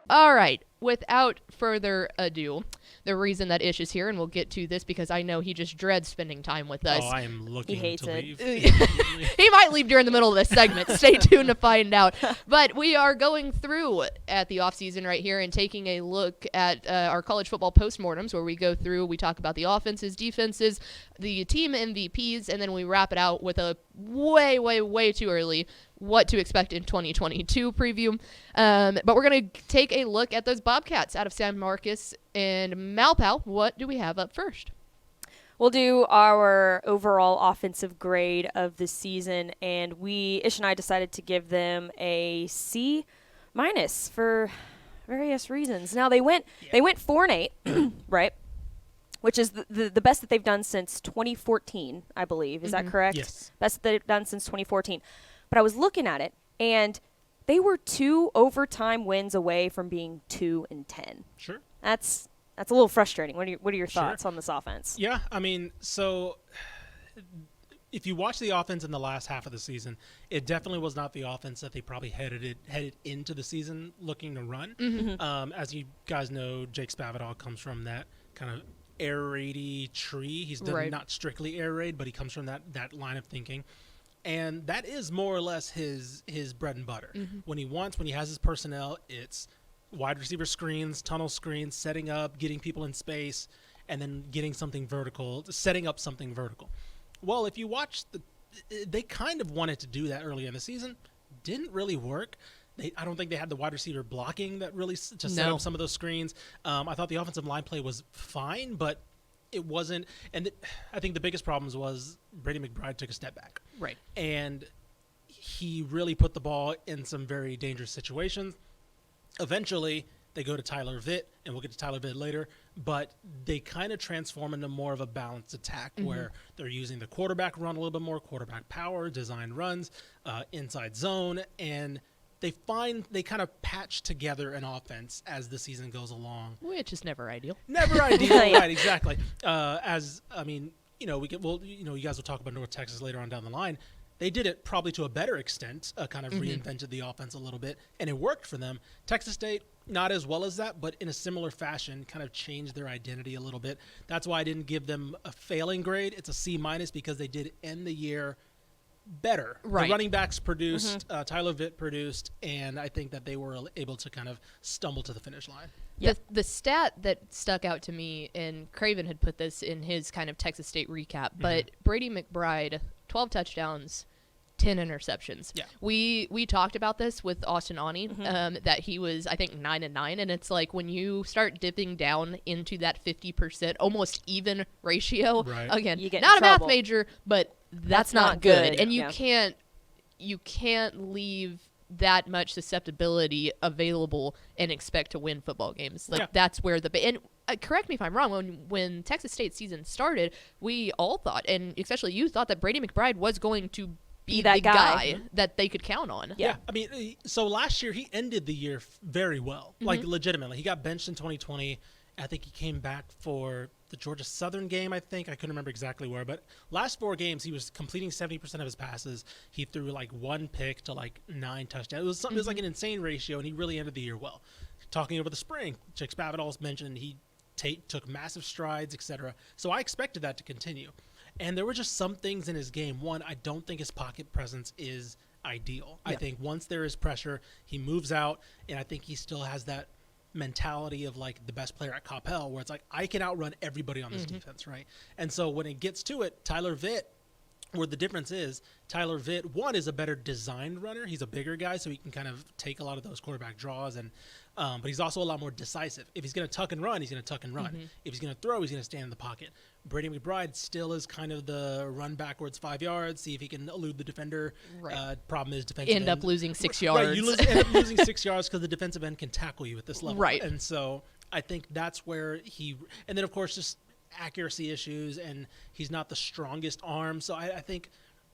All right. Without further ado, the reason that Ish is here, and we'll get to this because I know he just dreads spending time with us. Oh, I am looking hates to it. leave. He might leave during the middle of this segment. Stay tuned to find out. But we are going through at the offseason right here and taking a look at our college football postmortems where we go through, we talk about the offenses, defenses, the team MVPs, and then we wrap it out with a way too early what to expect in 2022 preview. But we're going to take a look at those Bobcats out of San Marcos. And Malpal, what do we have up first? We'll do our overall offensive grade of the season, and Ish and I decided to give them a C- for various reasons. Now they went 4-8, right? Which is the best that they've done since 2014, I believe. Is that correct? Yes. Best that they've done since 2014. But I was looking at it, and they were 2 overtime wins away from being 2-10. Sure. That's a little frustrating. What are your Sure. thoughts on this offense? Yeah, I mean, so if you watch the offense in the last half of the season, it definitely was not the offense that they probably headed into the season looking to run. As you guys know, Jake Spavital comes from that kind of air raidy tree. He's not strictly air raid, but he comes from that line of thinking. And that is more or less his bread and butter. When he has his personnel, it's wide receiver screens, tunnel screens, setting up, getting people in space, and then getting something vertical, setting up something vertical. Well, if you watch they kind of wanted to do that early in the season. Didn't really work. I don't think they had the wide receiver blocking that really to set up some of those screens. I thought the offensive line play was fine, but it wasn't. And I think the biggest problems was Brady McBride took a step back. Right. And he really put the ball in some very dangerous situations. Eventually, they go to Tyler Vitt, and we'll get to Tyler Vitt later, but they kind of transform into more of a balanced attack where they're using the quarterback run a little bit more, quarterback power, design runs, inside zone, and they kind of patch together an offense as the season goes along. Which is never ideal. Never ideal, right, exactly. You guys will talk about North Texas later on down the line. They did it probably to a better extent, kind of reinvented the offense a little bit, and it worked for them. Texas State, not as well as that, but in a similar fashion, kind of changed their identity a little bit. That's why I didn't give them a failing grade. It's a C- because they did end the year better. Right. The running backs produced, Tyler Vitt produced, and I think that they were able to kind of stumble to the finish line. Yeah. The stat that stuck out to me, and Craven had put this in his kind of Texas State recap, but Brady McBride, 12 touchdowns, 10 interceptions. Yeah. We talked about this with Austin Awney, that he was, I think, 9-9, and it's like when you start dipping down into that 50% almost even ratio, again, You get not in a math trouble. major, but that's not good. And you can't leave that much susceptibility available and expect to win football games. Like that's where and correct me if I'm wrong, when Texas State season started, we all thought, and especially you thought, that Brady McBride was going to be that the guy that they could count on. Yeah. I mean, so last year he ended the year very well, like legitimately. He got benched in 2020. I think he came back for the Georgia Southern game, I think. I couldn't remember exactly where. But last 4 games, he was completing 70% of his passes. He threw like 1 pick to like 9 touchdowns. It was something. It was like an insane ratio, and he really ended the year well. Talking over the spring, Jake Spavital mentioned he took massive strides, etc. So I expected that to continue. And there were just some things in his game. One, I don't think his pocket presence is ideal. I think once there is pressure, he moves out, and I think he still has that mentality of like the best player at Coppell, where it's like, I can outrun everybody on this defense, right? And so when it gets to it, Tyler Vitt, where the difference is, Tyler Vitt, one, is a better designed runner. He's a bigger guy, so he can kind of take a lot of those quarterback draws, and but he's also a lot more decisive. If he's going to tuck and run, he's going to tuck and run. If he's going to throw, he's going to stand in the pocket. Brady McBride still is kind of the run backwards 5 yards, see if he can elude the defender. Problem is defensive End end. up losing 6 yards. Right, you end up losing 6 yards because the defensive end can tackle you at this level. Right. And so I think that's where and then of course just accuracy issues, and he's not the strongest arm. So I think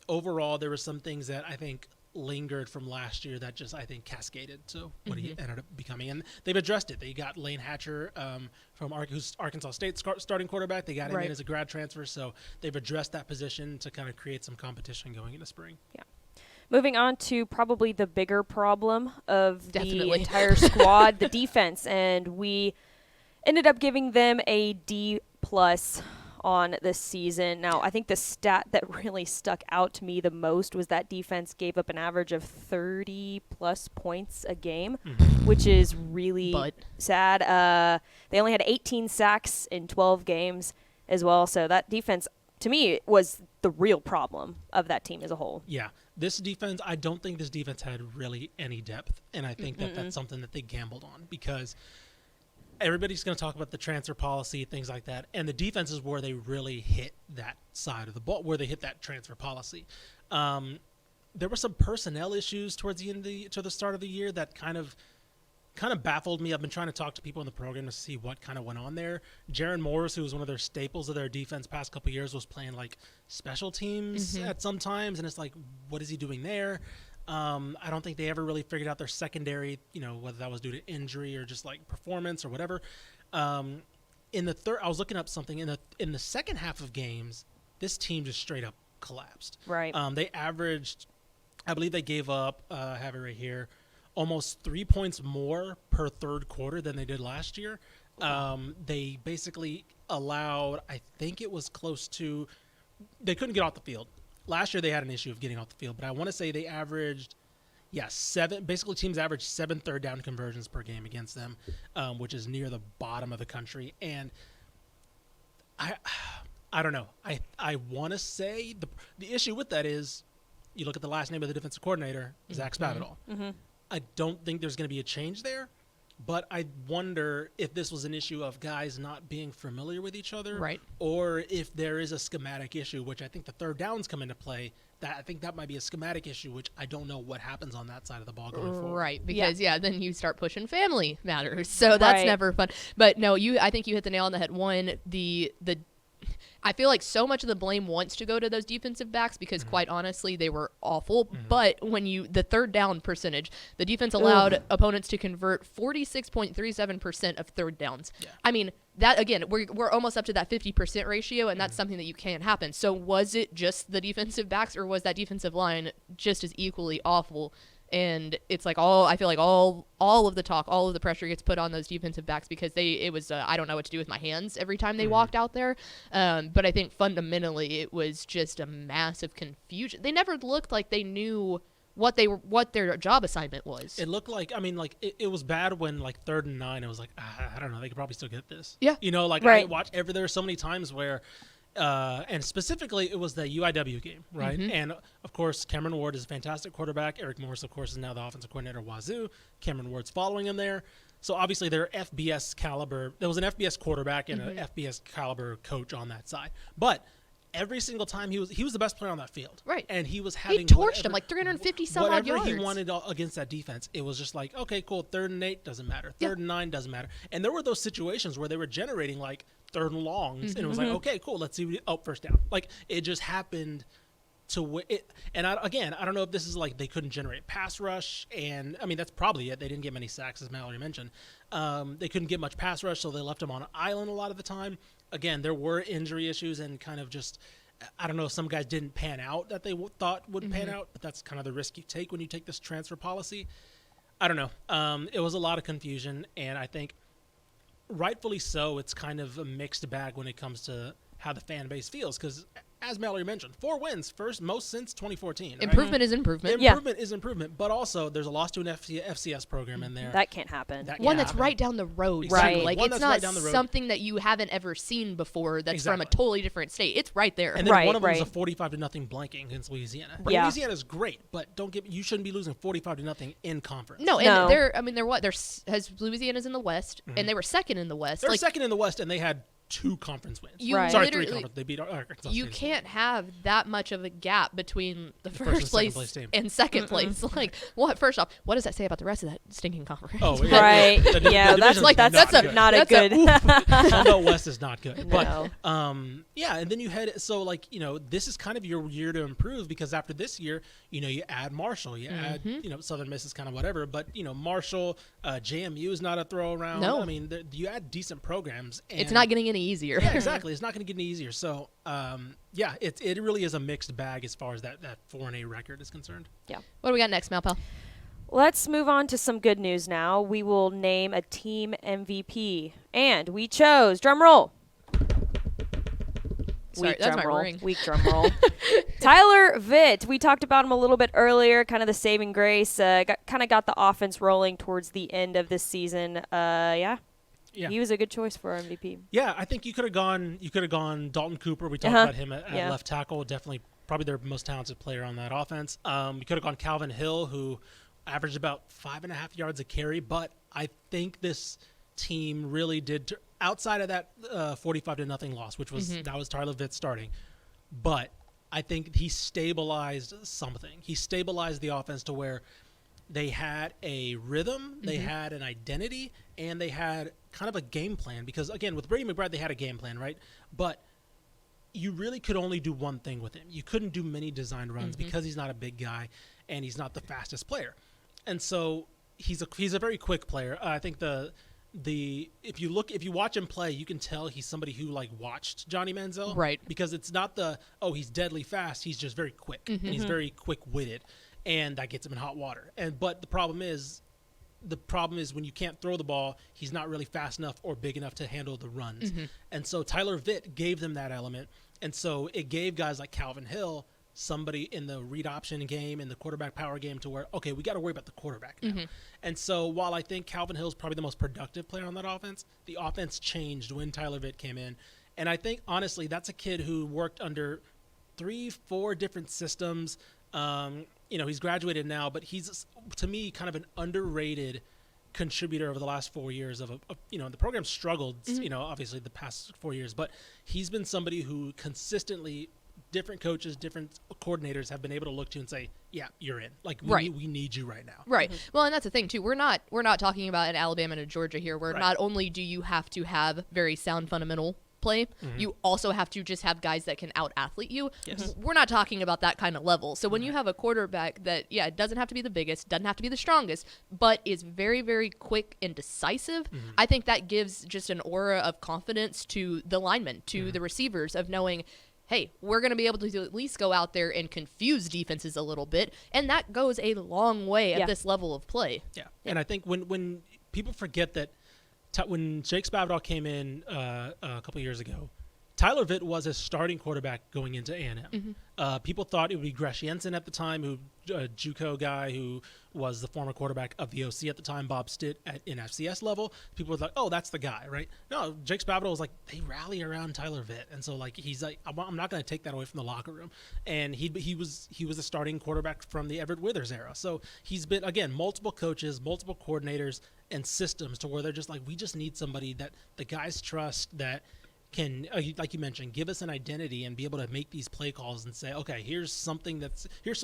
overall there were some things that I think lingered from last year that just I think cascaded to what he ended up becoming, and they've addressed it. They got Lane Hatcher from who's Arkansas State starting quarterback. They got him in as a grad transfer, so they've addressed that position to kind of create some competition going into spring. Yeah. Moving on to probably the bigger problem of the Definitely. entire squad, the defense, and we ended up giving them a D+ on this season. Now, I think the stat that really stuck out to me the most was that defense gave up an average of 30+ points a game, which is really sad. They only had 18 sacks in 12 games as well, so that defense, to me, was the real problem of that team as a whole. Yeah. This defense, I don't think this defense had really any depth, and I think that that's something that they gambled on because everybody's going to talk about the transfer policy, things like that, and the defense is where they really hit that side of the ball, where they hit that transfer policy. There were some personnel issues towards the end to the start of the year that kind of baffled me. I've been trying to talk to people in the program to see what kind of went on there. Jaron Morris, who was one of their staples of their defense past couple of years, was playing like special teams at some times, and it's like, what is he doing there? I don't think they ever really figured out their secondary, whether that was due to injury or just like performance or whatever. In the third, I was looking up something in the second half of games, this team just straight up collapsed. Right. They averaged, I believe they gave up, I have it right here, almost 3 points more per third quarter than they did last year. They basically allowed, I think it was close to, they couldn't get off the field. Last year they had an issue of getting off the field, but I want to say they averaged, basically teams averaged 7 third down conversions per game against them, which is near the bottom of the country. And I don't know. I want to say the issue with that is you look at the last name of the defensive coordinator, Zach Spavital. I don't think there's going to be a change there, but I wonder if this was an issue of guys not being familiar with each other, right? Or if there is a schematic issue, which I think the third downs come into play. I think that might be a schematic issue, which I don't know what happens on that side of the ball going forward. Right, because then you start pushing family matters, so that's never fun. But no, I think you hit the nail on the head. One, I feel like so much of the blame wants to go to those defensive backs because, quite honestly, they were awful. But when the third down percentage, the defense allowed opponents to convert 46.37% of third downs. Yeah. I mean, that again, we're almost up to that 50% ratio, and that's something that you can't happen. So was it just the defensive backs, or was that defensive line just as equally awful? And it's like I feel like all of the talk, all of the pressure gets put on those defensive backs because it was I don't know what to do with my hands every time they walked out there. But I think fundamentally it was just a massive confusion. They never looked like they knew what their job assignment was. It looked like, it was bad when 3rd and 9, it was like, I don't know, they could probably still get this. Yeah. I watched there were so many times where, and specifically it was the UIW game, right? And of course, Cameron Ward is a fantastic quarterback. Eric Morris, of course, is now the offensive coordinator at Wazoo. Cameron Ward's following him there. So obviously they're FBS caliber. There was an FBS quarterback and an FBS caliber coach on that side. But every single time he was the best player on that field. Right. And he was having torched him 350 some odd yards. Whatever he wanted against that defense, it was just like, okay, cool, 3rd and 8 doesn't matter. 3rd and 9 doesn't matter. And there were those situations where they were generating 3rd and longs, and it was like, okay, cool, let's see, first down. It just happened to it. And I don't know if this is they couldn't generate pass rush, and that's probably it. They didn't get many sacks, as Mallory mentioned. They couldn't get much pass rush, so they left him on an island a lot of the time. Again, there were injury issues and kind of just, I don't know, some guys didn't pan out that they thought would pan out, but that's kind of the risk you take when you take this transfer policy. I don't know. It was a lot of confusion, and I think rightfully so, it's kind of a mixed bag when it comes to how the fan base feels because, as Mallory mentioned, 4 wins, first most since 2014. Right? Improvement is improvement. Improvement is improvement, but also there's a loss to an FCS program in there. That can't happen. One that's right down the road. Exactly. Right. It's not something that you haven't ever seen before that's from a totally different state. It's right there. And then one of them was a 45-0 blanking against Louisiana. Yeah. Louisiana's great, but you shouldn't be losing 45-0 in conference. No, and has Louisiana's in the West, and they were second in the West. They're second in the West, and they had 2 conference wins. Sorry, 3 conference. They beat Arkansas State. You can't have that much of a gap between the first place and second place. First off, what does that say about the rest of that stinking conference? Oh, yeah. Right. That's not a good. Sunbelt West is not good. No. But and then you head this is kind of your year to improve because after this year, you add Marshall, you add Southern Miss is kind of whatever, but Marshall, JMU is not a throw around. No. You add decent programs. And it's not getting any easier. Yeah, exactly. It's not going to get any easier. So, yeah, it really is a mixed bag as far as that 4-8 record is concerned. Yeah. What do we got next, Malpal? Let's move on to some good news now. We will name a team MVP. And we chose, drum roll. Sorry, Weak that's drum my roll. ring. Weak drum roll. Tyler Vitt. We talked about him a little bit earlier, kind of the saving grace. Kind of got the offense rolling towards the end of this season. Yeah. He was a good choice for our MVP. Yeah, I think you could have gone Dalton Cooper. We talked about him at left tackle. Definitely probably their most talented player on that offense. You could have gone Calvin Hill, who averaged about 5.5 yards a carry. But I think this team really did, outside of that 45-0 loss, which was that was Tyler Vitt starting. But I think he stabilized something. He stabilized the offense to where they had a rhythm, they had an identity, and they had kind of a game plan. Because, again, with Brady McBride, they had a game plan, right? But you really could only do one thing with him. You couldn't do many designed runs because he's not a big guy and he's not the fastest player. And so he's a very quick player. I think if you watch him play, you can tell he's somebody who watched Johnny Manziel, right? Because it's not he's deadly fast. He's just very quick and he's very quick-witted, and that gets him in hot water. But the problem is when you can't throw the ball, he's not really fast enough or big enough to handle the runs. And so Tyler Vitt gave them that element, and so it gave guys like Calvin Hill somebody in the read option game, in the quarterback power game, to where, okay, we got to worry about the quarterback now. And so while I think Calvin Hill is probably the most productive player on that offense, the offense changed when Tyler Vitt came in. And I think, honestly, that's a kid who worked under 3-4 different systems. He's graduated now, but he's, to me, kind of an underrated contributor over the last 4 years the program struggled, obviously the past 4 years, but he's been somebody who consistently, different coaches, different coordinators have been able to look to and say, yeah, you're in. We need you right now. Right. Well, and that's the thing too. We're not talking about an Alabama and a Georgia here, where not only do you have to have very sound fundamental play, you also have to just have guys that can out-athlete you. Yes. We're not talking about that kind of level. So when you have a quarterback that, doesn't have to be the biggest, doesn't have to be the strongest, but is very, very quick and decisive, I think that gives just an aura of confidence to the linemen, to the receivers, of knowing, hey, we're going to be able to at least go out there and confuse defenses a little bit, and that goes a long way at this level of play. Yeah, and I think when people forget that when Jake Spavital came in a couple of years ago, Tyler Vitt was a starting quarterback going into A&M. People thought it would be Gresh Jensen at the time, a JUCO guy who was the former quarterback of the OC at the time, Bob Stitt, in FCS level. People were like, oh, that's the guy, right? No, Jake Spavital was like, they rally around Tyler Vitt. And so, he's like, I'm not going to take that away from the locker room. And he was a starting quarterback from the Everett Withers era. So he's been, again, multiple coaches, multiple coordinators, and systems to where they're just like, we just need somebody that the guys trust, that can, like you mentioned, give us an identity and be able to make these play calls and say, okay, here's some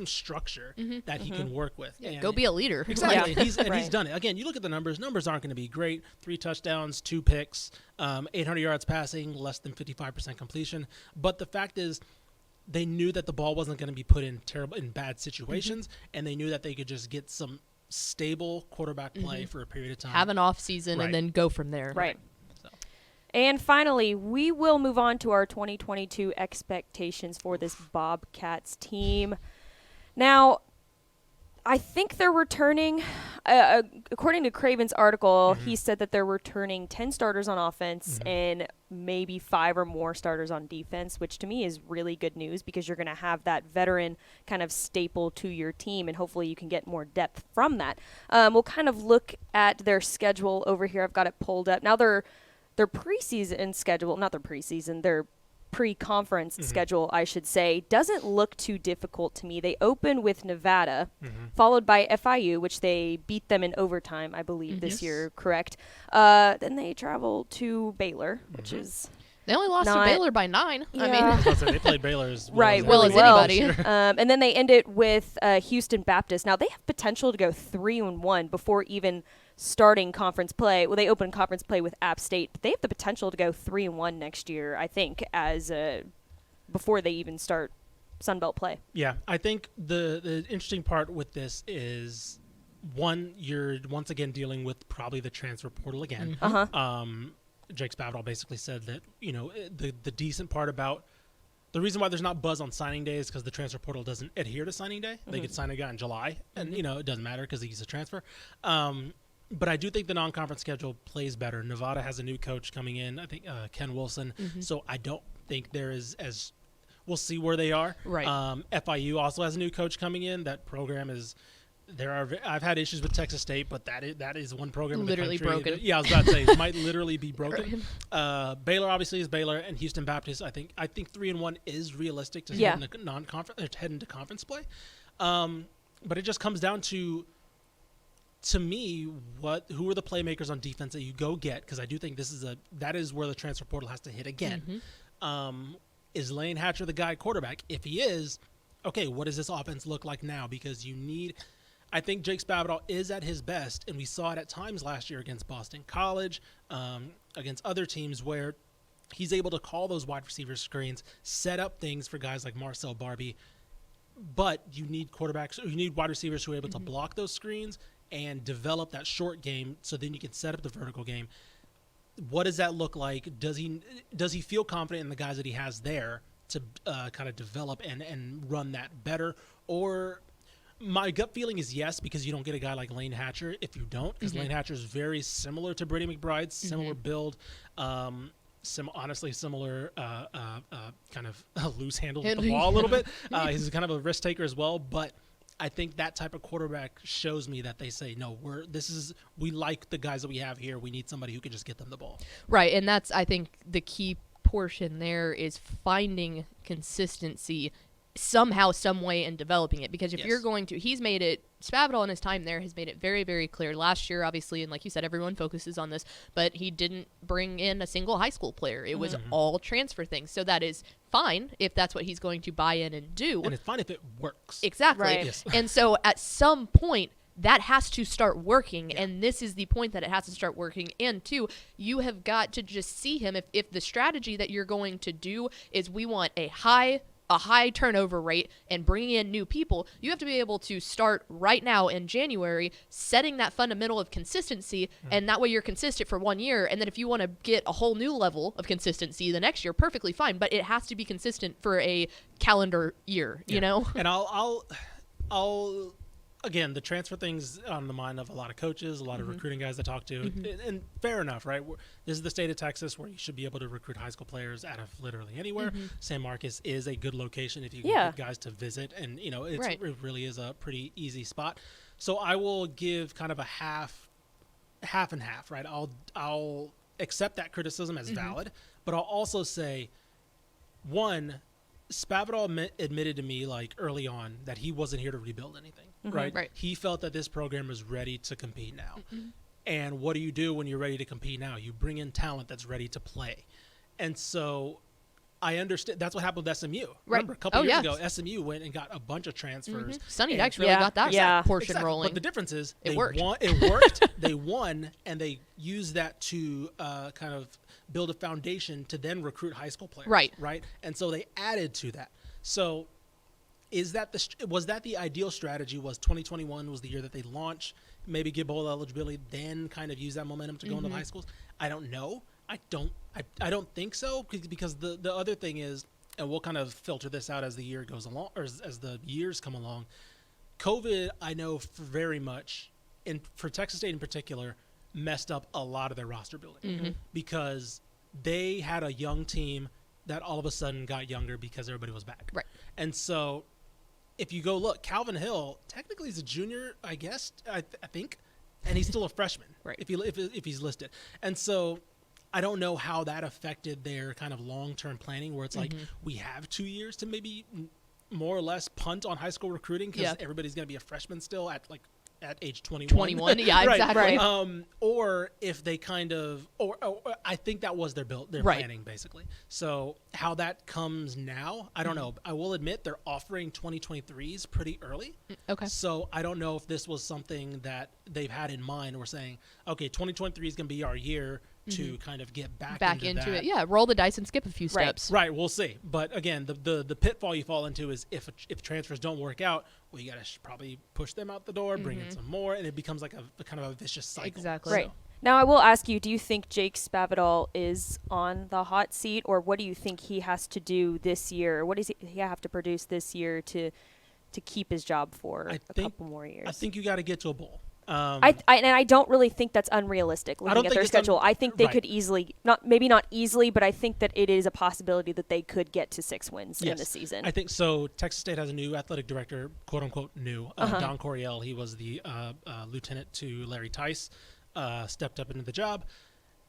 structure that he can work with. Yeah, go be a leader. Exactly. And he's done it. Again, you look at the numbers. Numbers aren't going to be great. 3 touchdowns, 2 picks, 800 yards passing, less than 55% completion. But the fact is, they knew that the ball wasn't going to be put in bad situations, and they knew that they could just get some stable quarterback play for a period of time. Have an off season and then go from there. Right. And finally, we will move on to our 2022 expectations for this Bobcats team. Now, I think they're returning, according to Craven's article, he said that they're returning 10 starters on offense and maybe 5 or more starters on defense, which to me is really good news, because you're going to have that veteran kind of staple to your team, and hopefully you can get more depth from that. We'll kind of look at their schedule over here. I've got it pulled up. Now, their preseason schedule, not their preseason, their pre-conference schedule, I should say, doesn't look too difficult to me. They open with Nevada, followed by FIU, which they beat them in overtime, I believe, this year, correct? Then they travel to Baylor, which is... They only lost to Baylor by 9. Yeah. I mean, they played Baylor as well. Right, well as anybody. And then they end it with Houston Baptist. Now, they have potential to go 3-1 before even starting conference play. Well, they open conference play with App State, but they have the potential to go 3-1 next year, I think, as before they even start Sun Belt play. Yeah, I think the interesting part with this is, one, you're once again dealing with probably the transfer portal again. Jake Spavital basically said that, the decent part about the reason why there's not buzz on signing day is because the transfer portal doesn't adhere to signing day. They could sign a guy in July, and, it doesn't matter because he's a transfer. But I do think the non-conference schedule plays better. Nevada has a new coach coming in, I think Ken Wilson. So I don't think there is as – we'll see where they are. Right. FIU also has a new coach coming in. That program is – I've had issues with Texas State, but that is one program literally in the country. broken. I was about to say it might literally be broken. Baylor obviously is Baylor, and Houston Baptist. I think 3-1 is realistic to head into non-conference, head into conference play. But it just comes down to me, who are the playmakers on defense that you go get? Because I do think that is where the transfer portal has to hit again. Is Lane Hatcher the guy quarterback? If he is, okay, what does this offense look like now? Because you need. I think Jake Spavital is at his best, and we saw it at times last year against Boston College, against other teams where he's able to call those wide receiver screens, set up things for guys like Marcel Barbie, but you need wide receivers who are able to block those screens and develop that short game so then you can set up the vertical game. What does that look like? Does he feel confident in the guys that he has there to kind of develop and run that better? Or my gut feeling is yes, because you don't get a guy like Lane Hatcher if you don't, because Lane Hatcher is very similar to Brady McBride, similar build, honestly similar kind of loose handle with the ball a little bit. He's kind of a risk taker as well, but I think that type of quarterback shows me that they say, no, we like the guys that we have here. We need somebody who can just get them the ball. Right, and that's, I think, the key portion there is finding consistency somehow, some way, and developing it. Because if you're going to, he's made it, Spavital in his time there has made it very, very clear. Last year, obviously, and like you said, everyone focuses on this, but he didn't bring in a single high school player. It was all transfer things. So that is fine if that's what he's going to buy in and do. And it's fine if it works. Exactly. Right. Yes. And so at some point, that has to start working, and this is the point that it has to start working. And two, you have got to just see him. If the strategy that you're going to do is we want a high turnover rate and bringing in new people, you have to be able to start right now in January setting that fundamental of consistency, and that way you're consistent for 1 year, and then if you want to get a whole new level of consistency the next year, perfectly fine, but it has to be consistent for a calendar year, you know? And I'll again, the transfer thing's on the mind of a lot of coaches, a lot of recruiting guys I talk to, and fair enough, right? This is the state of Texas where you should be able to recruit high school players out of literally anywhere. San Marcos is a good location if you can get guys to visit, and it really is a pretty easy spot. So I will give kind of a half and half, right? I'll accept that criticism as valid, but I'll also say, one, Spavital admitted to me like early on that he wasn't here to rebuild anything, right? He felt that this program was ready to compete now. And what do you do when you're ready to compete now? You bring in talent that's ready to play. And so I understand. That's what happened with SMU. Remember, a couple years ago, SMU went and got a bunch of transfers. Sonny Dykes really got that portion rolling. But the difference is it worked. It worked. They won, and they used that to kind of build a foundation to then recruit high school players. Right. And so they added to that. So was that the ideal strategy? Was 2021 was the year that they launched, maybe get bowl eligibility, then kind of use that momentum to go into the high schools? I don't know. I don't think so, because the other thing is, and we'll kind of filter this out as the year goes along, or as the years come along, COVID, I know very much, and for Texas State in particular, messed up a lot of their roster building because they had a young team that all of a sudden got younger because everybody was back. Right. And so if you go look, Calvin Hill, technically he's a junior, I guess, I think, and he's still a freshman if he's listed. And so I don't know how that affected their kind of long-term planning, where it's like we have 2 years to maybe more or less punt on high school recruiting because everybody's going to be a freshman still at age 21. Yeah, exactly. Or if they kind of, or I think that was their planning basically. So how that comes now, I don't know. I will admit they're offering 2023s pretty early. Okay. So I don't know if this was something that they've had in mind, or saying, okay, 2023 is going to be our year to kind of get back into it. Yeah, roll the dice and skip a few steps. Right, we'll see. But again, the pitfall you fall into is if transfers don't work out, well, you got to probably push them out the door, bring in some more, and it becomes like a kind of a vicious cycle. Exactly. Right. Now, I will ask you, do you think Jake Spavital is on the hot seat, or what do you think he has to do this year? What does he have to produce this year to keep his job for a couple more years? I think you got to get to a bowl. And I don't really think that's unrealistic looking at their schedule. I think they right. could easily, maybe not easily, but I think that it is a possibility that they could get to 6 wins in the season. I think so. Texas State has a new athletic director, quote unquote new, Don Coryell. He was the lieutenant to Larry Tice, stepped up into the job,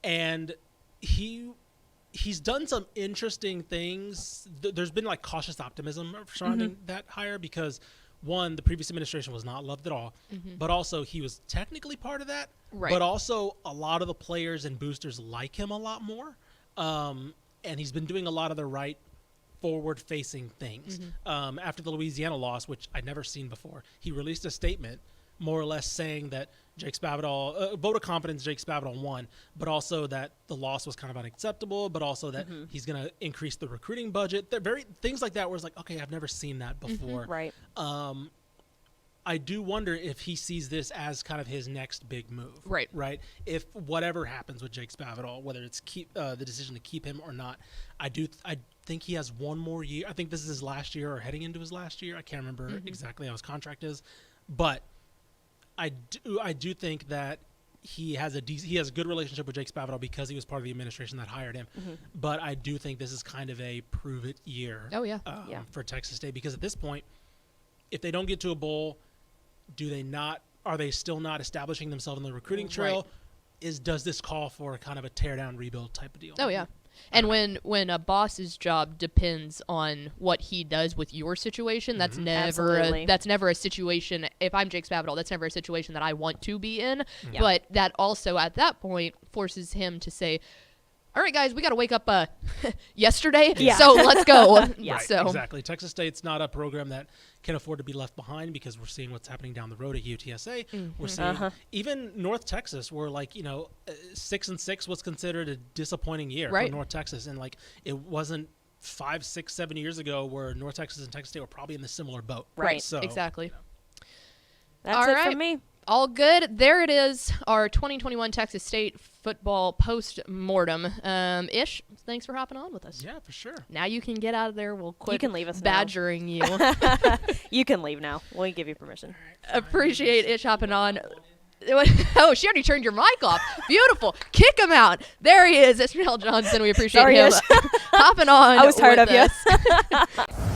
and he's done some interesting things. There's been like cautious optimism surrounding that hire because, one, the previous administration was not loved at all, but also he was technically part of that. Right. But also a lot of the players and boosters like him a lot more, and he's been doing a lot of the right forward-facing things. After the Louisiana loss, which I'd never seen before, he released a statement more or less saying that Jake Spavital, vote of confidence, Jake Spavital won, but also that the loss was kind of unacceptable, but also that he's going to increase the recruiting budget. They're things like that where it's like, okay, I've never seen that before. Right. I do wonder if he sees this as kind of his next big move. Right. Right. If whatever happens with Jake Spavital, whether it's the decision to keep him or not, I think he has one more year. I think this is his last year or heading into his last year. I can't remember exactly how his contract is, but I do think that he has a good relationship with Jake Spavital because he was part of the administration that hired him. But I do think this is kind of a prove it year. Oh, yeah. For Texas State, because at this point, if they don't get to a bowl, are they still not establishing themselves in the recruiting trail? Right. Does this call for a kind of a tear down rebuild type of deal? Oh, yeah. And when a boss's job depends on what he does with your situation, that's never a situation. If I'm Jake Spavital, that's never a situation that I want to be in. Yeah. But that also at that point forces him to say, all right, guys, we got to wake up yesterday, so let's go. Right, so exactly. Texas State's not a program that can afford to be left behind because we're seeing what's happening down the road at UTSA. We're seeing even North Texas, where 6-6 was considered a disappointing year for North Texas, and it wasn't 5, 6, 7 years ago where North Texas and Texas State were probably in the similar boat. Right. So, exactly. That's all it right. from me. All good. There it is, our 2021 Texas State football post-mortem. Ish, thanks for hopping on with us. Yeah, for sure. Now you can get out of there. We'll quit you can leave us badgering you. You can leave now. We'll give you permission. Appreciate Ish hopping on. Oh, she already turned your mic off. Beautiful. Kick him out. There he is, Ishmael Johnson. We appreciate him hopping on. I was tired of us.